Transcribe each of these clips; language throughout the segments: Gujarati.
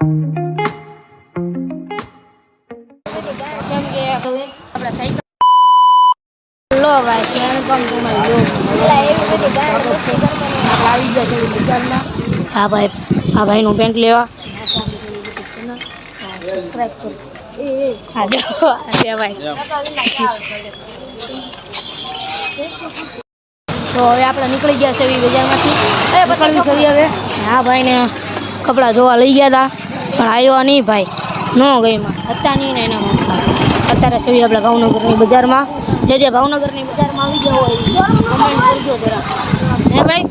કેમ કે હવે આપણા સાયકલ લો ભાઈ કેમ તમારી લો આવી ગયા છે બજારમાં. હા ભાઈનું પેન્ટ લેવા સબસ્ક્રાઇબ કરો. હા જો ભાઈ તો હવે આપણે નીકળી ગયા છે બજારમાંથી. નીકળવી છે હવે. હા ભાઈને કપડાં જોવા લઈ ગયા હતા પણ આવ્યો નહીં ભાઈ. ન ગઈમાં હતા નહીં ને એના માટે અત્યારે છે આપણે ભાવનગરની બજારમાં. જે ભાવનગરની બજારમાં આવી ગયા હોય કમેન્ટ કરજો જરા. હે ભાઈ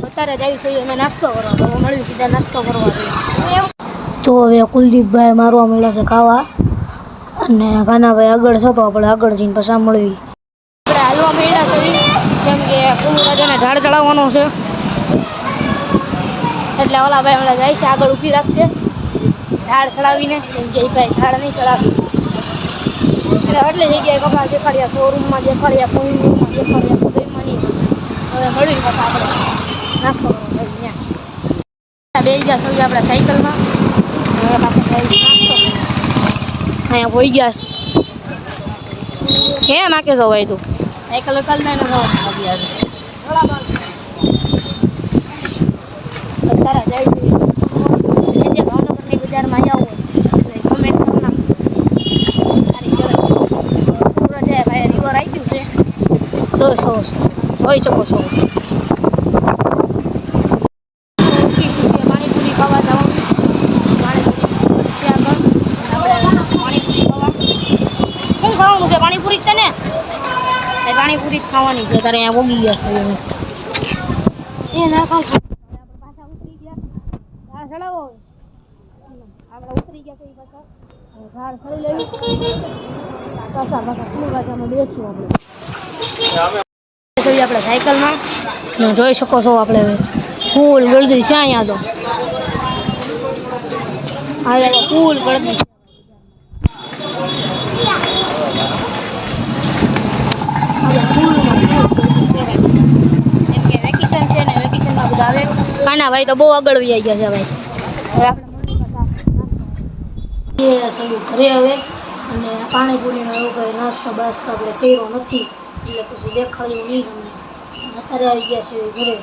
અત્યારે જ આવી છે અમે નાસ્તો કરવા તો મળ્યું સીધા નાસ્તો કરવા. તો હવે કુલદીપભાઈ મારવા મળ્યા છે ખાવા અને કાનાભાઈ આગળ છે તો આપણે આગળ જઈને પછી મળવી. આપણે હાલવા મળ્યા છે કેમ કે કુલુ રાજાને ઢાળ ચડાવવાનો છે એટલે ઓલા ભાઈ હમણાં જાય છે આગળ ઊભી રાખશે ઢાળ ચડાવીને. કેમ કે એ ભાઈ ઢાળ નહીં ચડાવી એટલે એટલી જગ્યાએ કપડાં દેખાડ્યા, શોરૂમમાં દેખાડ્યા, કોઈમાં દેખાડ્યા, કોઈમાં નહીં. હવે મળ્યું પાછા આપણે નાસ્તો કરવો છે ત્યાં બે ગયા સૌ આપણે સાયકલમાં. હવે પાછા નાસ્તો અહીંયા હોઈ ગયા છે. કેમ આકે છો ભાઈ તું સાયકલ ઉકાલતા ને અત્યારે જાય છે ભાવનગરની બજારમાં આવ્યા હોય કમેન્ટ કરી નાખો. ભાઈ રિવર આવી ગયું છે જોઈ શકો છો. પાણીપુરી ખાવા જવાનું. પાણીપુરી છે આગળ આપણે પાણીપુરી ખાવા. શું ખાવાનું છે? પાણીપુરી જ છે ને? પાણીપુરી જ ખાવાની છે. ત્યારે અહીંયા પોગી ગયા છે એ ના પાછા ઉતરી ગયા ચડાવો. આપણે ઉતરી ગયા તો એ પાછા ઝાડ ચડી લેવી પાછા ફૂલ રાજામાં બેસશું આપણે સાયકલમાં. જોઈ શકો છો આપણે ફૂલ ગળદી છે અહીંયા તો. હા ફૂલ ગળદી છે. એમ કે વેકેશન છે ને વેકેશનમાં બધા આવે. કાના ભાઈ તો બહુ આગળ વહી ગયા છે ભાઈ. હવે આપણે ઘરે હવે અને પાણીપુરીનો એવું કંઈ નાસ્તો બાસ્તો આપણે કર્યો નથી એટલે પછી દેખાડ્યું નહીં તમને. અત્યારે આવી ગયા છે ઘરે.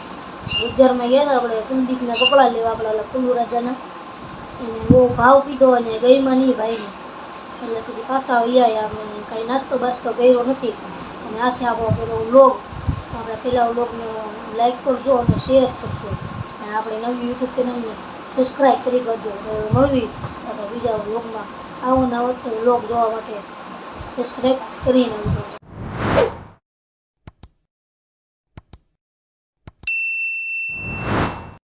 બજારમાં ગયા હતા આપણે કુલદીપના કપડાં લેવા આપણા કુલુ રાજાના. એને બહુ ભાવ કીધો અને ગઈમાં નહીં ભાઈને એટલે પછી પાછા આવ્યા. આપણે કાંઈ નાસ્તો બાસ્તો કર્યો નથી અને આ છે આપણો પેલો વ્લોગ. આપણે પહેલાં વ્લોગને લાઈક કરજો અને શેર કરજો અને આપણે નવી યુટ્યુબ ચેનલને સબસ્ક્રાઈબ કરી કરજો. મળવી પાછા બીજા વ્લોગમાં આવો નવો વ્લોગ જોવા માટે સબસ્ક્રાઈબ કરીને આવજો.